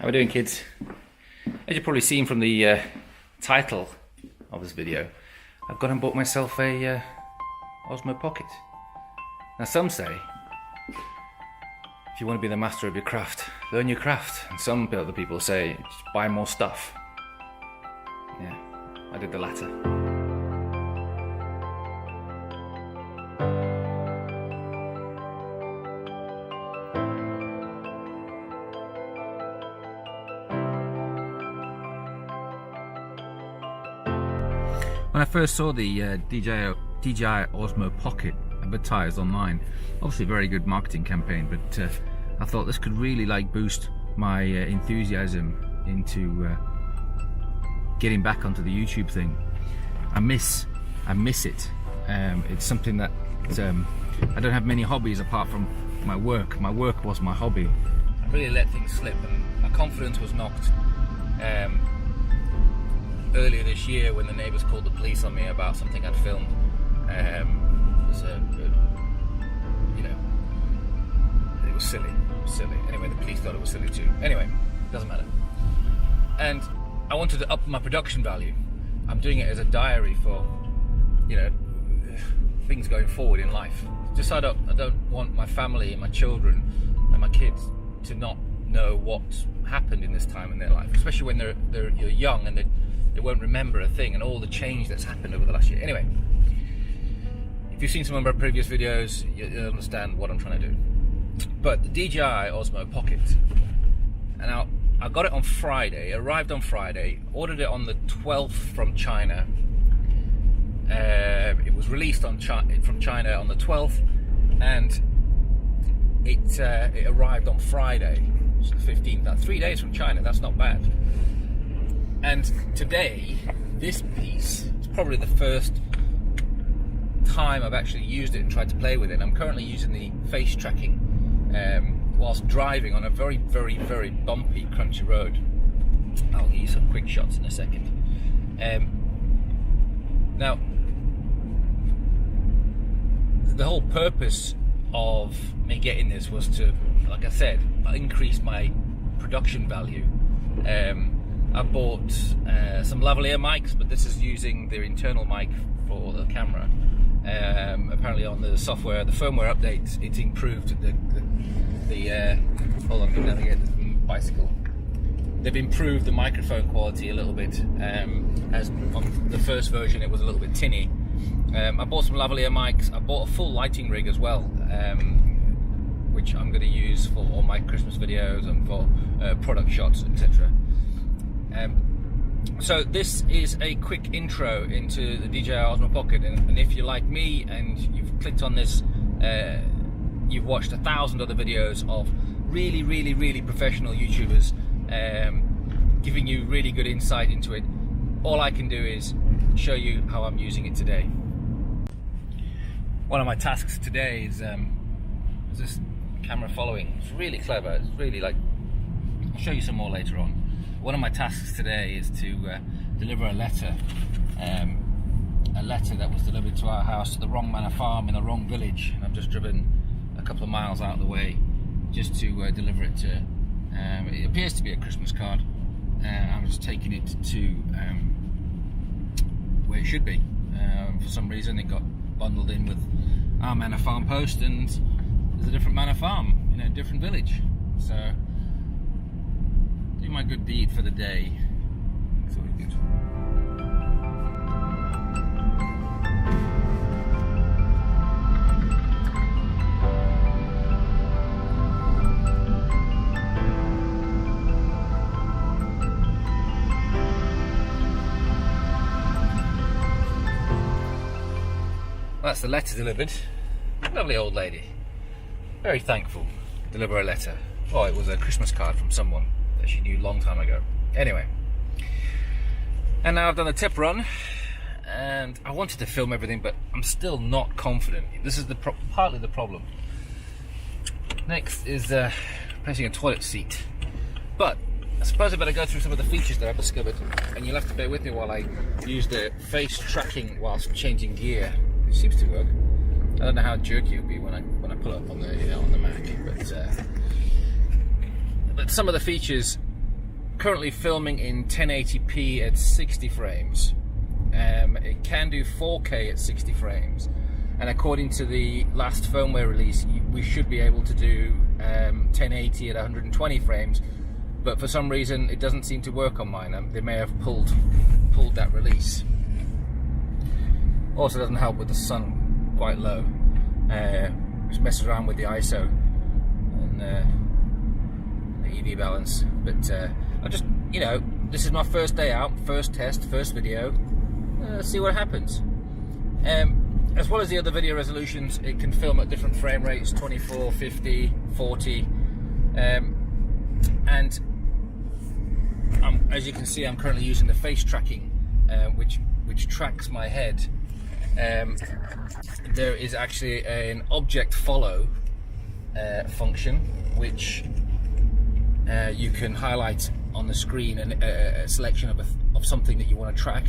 How are we doing, kids? As you've probably seen from the title of this video, I've gone and bought myself a Osmo Pocket. Now some say, if you want to be the master of your craft, learn your craft. And some other people say, just buy more stuff. Yeah, I did the latter. When I first saw the DJI Osmo Pocket advertised online, obviously a very good marketing campaign, but I thought this could really boost my enthusiasm into getting back onto the YouTube thing. I miss it. It's something that I don't have many hobbies apart from my work. My work was my hobby. I really let things slip, and my confidence was knocked earlier this year when the neighbours called the police on me about something I'd filmed. It was silly. Anyway, the police thought it was silly too. Anyway, doesn't matter. And I wanted to up my production value. I'm doing it as a diary for, things going forward in life. Just so I don't want my family and my children and my kids to not know what happened in this time in their life, especially when you're young and they won't remember a thing and all the change that's happened over the last year. Anyway, if you've seen some of my previous videos, you'll understand what I'm trying to do. But the DJI Osmo Pocket, and I got it on Friday, arrived on Friday, ordered it on the 12th from China. It was released from China on the 12th, and it arrived on Friday, which is the 15th. Now, 3 days from China, that's not bad. And today, this piece is probably the first time I've actually used it and tried to play with it. I'm currently using the face tracking whilst driving on a very, very, very bumpy, crunchy road. I'll give you some quick shots in a second. Now, the whole purpose of me getting this was to, like I said, increase my production value. I bought some lavalier mics, but this is using their internal mic for the camera. Apparently on the software, the firmware update, it's improved the hold on, let me navigate this bicycle. They've improved the microphone quality a little bit. As on the first version it was a little bit tinny. I bought some lavalier mics. I bought a full lighting rig as well, which I'm going to use for all my Christmas videos and for product shots, etc. So this is a quick intro into the DJI Osmo Pocket, and if you're like me and you've clicked on this, you've watched 1,000 other videos of really professional YouTubers giving you really good insight into it. All I can do is show you how I'm using it today. One of my tasks today is this camera following. It's really clever. It's really I'll show you some more later on. One of my tasks today is to deliver a letter that was delivered to our house to the wrong manor farm in the wrong village. And I've just driven a couple of miles out of the way just to deliver it to, it appears to be a Christmas card. I'm just taking it to where it should be. For some reason it got bundled in with our manor farm post, and there's a different manor farm in a different village. So do my good deed for the day. It's always good. Well, that's the letter delivered. Lovely old lady. Very thankful. Deliver a letter. Oh, it was a Christmas card from someone that she knew a long time ago. Anyway, and now I've done a tip run, and I wanted to film everything, but I'm still not confident. This is partly the problem. Next is placing a toilet seat, but I suppose I better go through some of the features that I've discovered, and you'll have to bear with me while I use the face tracking whilst changing gear. It seems to work. I don't know how jerky it'll be when I pull up on the Mac, but some of the features currently filming in 1080p at 60 frames. It can do 4K at 60 frames, and according to the last firmware release, we should be able to do 1080 at 120 frames, but for some reason it doesn't seem to work on mine. They may have pulled that release. Also doesn't help with the sun quite low. Just mess around with the ISO and the EV balance, but I just, you know, this is my first day out, first test, first video. Let's see what happens. As well as the other video resolutions, it can film at different frame rates, 24, 50, 40, and as you can see, I'm currently using the face tracking, which tracks my head. There is actually an object follow function, which you can highlight on the screen a selection of something that you want to track,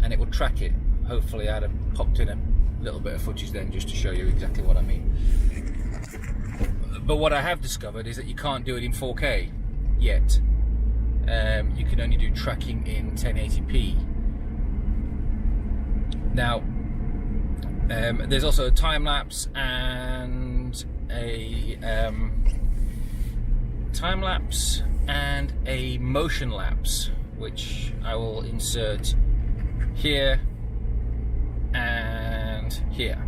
and it will track it. Hopefully I'd have popped in a little bit of footage then just to show you exactly what I mean. But what I have discovered is that you can't do it in 4K yet. You can only do tracking in 1080p. Now, there's also a time lapse and a motion lapse, which I will insert here and here,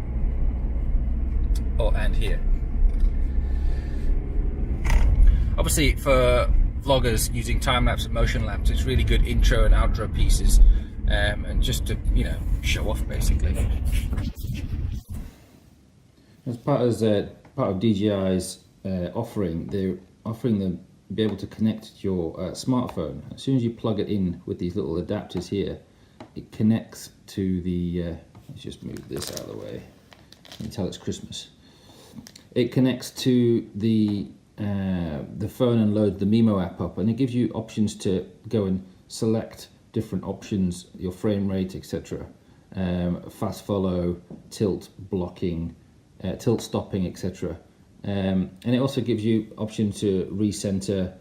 and here. Obviously, for vloggers using time lapse and motion lapse, it's really good intro and outro pieces, and just to, you know, show off basically. As part of DJI's offering, they're offering them be able to connect your smartphone. As soon as you plug it in with these little adapters here, it connects to the. Let's just move this out of the way. You can tell it's Christmas. It connects to the phone and loads the Mimo app up, and it gives you options to go and select different options, your frame rate, etc. Fast follow, tilt blocking, tilt stopping, etc. And it also gives you option to recenter,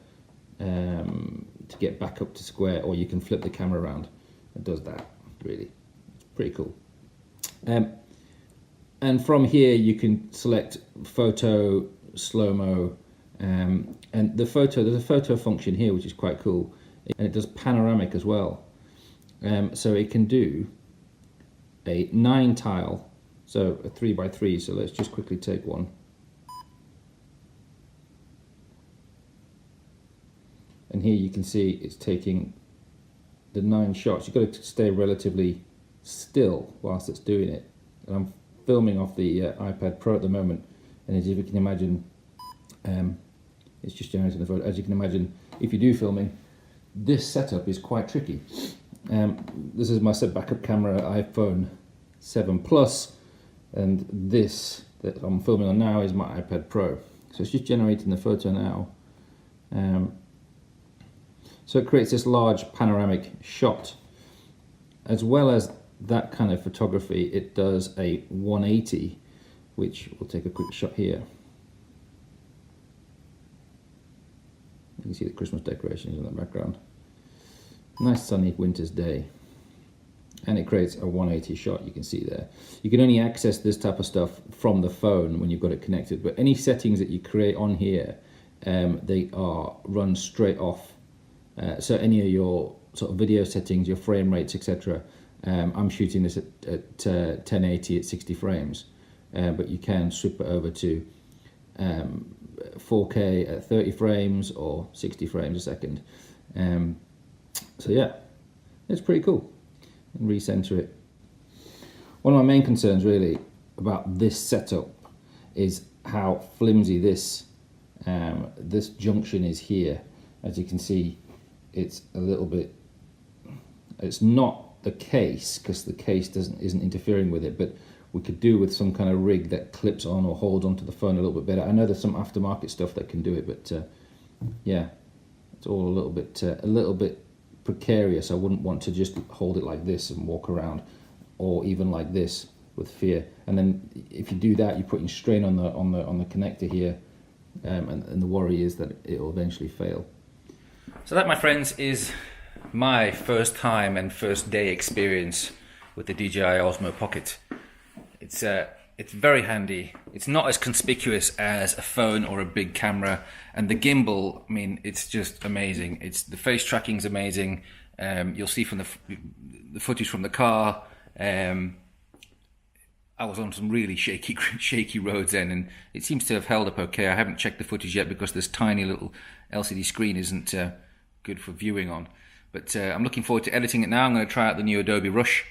to get back up to square, or you can flip the camera around. It does that, really. It's pretty cool. And from here you can select photo, slow-mo, and there's a photo function here which is quite cool, and it does panoramic as well. So it can do a 9 tile, so a 3x3. So let's just quickly take one. And here you can see it's taking the 9 shots. You've got to stay relatively still whilst it's doing it. And I'm filming off the iPad Pro at the moment, and as you can imagine, it's just generating the photo. As you can imagine, if you do filming, this setup is quite tricky. This is my backup camera, iPhone 7 Plus, and this that I'm filming on now is my iPad Pro. So it's just generating the photo now. So it creates this large panoramic shot. As well as that kind of photography, it does a 180, which we'll take a quick shot here. You can see the Christmas decorations in the background. Nice sunny winter's day. And it creates a 180 shot, you can see there. You can only access this type of stuff from the phone when you've got it connected, but any settings that you create on here, they are run straight off. So any of your sort of video settings, your frame rates, etc. I'm shooting this at 1080 at 60 frames, but you can swip it over to 4K at 30 frames or 60 frames a second. So yeah, it's pretty cool. And recenter it. One of my main concerns really about this setup is how flimsy this this junction is here. As you can see, it's a little bit, it's not the case, because the case isn't interfering with it, but we could do with some kind of rig that clips on or holds onto the phone a little bit better. I know there's some aftermarket stuff that can do it, but yeah, it's all a little bit precarious. I wouldn't want to just hold it like this and walk around, or even like this with fear. And then if you do that, you're putting strain on the connector here, and the worry is that it will eventually fail. So that, my friends, is my first time and first day experience with the DJI Osmo Pocket. It's very handy. It's not as conspicuous as a phone or a big camera, and the gimbal, I mean, it's just amazing. The face tracking's amazing. You'll see from the footage from the car. I was on some really shaky roads then, and it seems to have held up okay. I haven't checked the footage yet because this tiny little LCD screen isn't good for viewing on. But I'm looking forward to editing it now. I'm going to try out the new Adobe Rush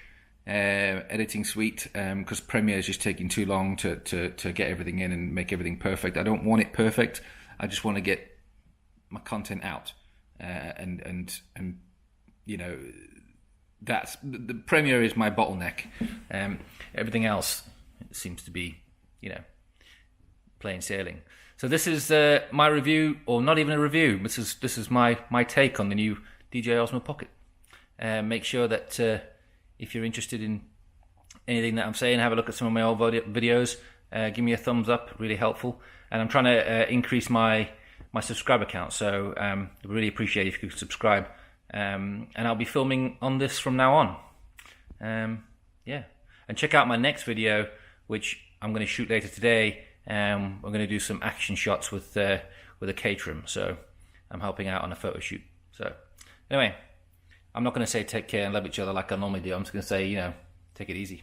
editing suite because Premiere is just taking too long to get everything in and make everything perfect. I don't want it perfect. I just want to get my content out, and you know, that's the Premiere is my bottleneck. Everything else seems to be, you know, plain sailing. So this is my review, or not even a review. This is my take on the new DJI Osmo Pocket. Make sure that if you're interested in anything that I'm saying, have a look at some of my old videos. Give me a thumbs up, really helpful. And I'm trying to increase my subscriber count, so I really appreciate it if you could subscribe. And I'll be filming on this from now on. Yeah, and check out my next video, which I'm going to shoot later today. We're going to do some action shots with a Caterham, so I'm helping out on a photo shoot. So anyway, I'm not going to say take care and love each other like I normally do. I'm just going to say, you know, take it easy.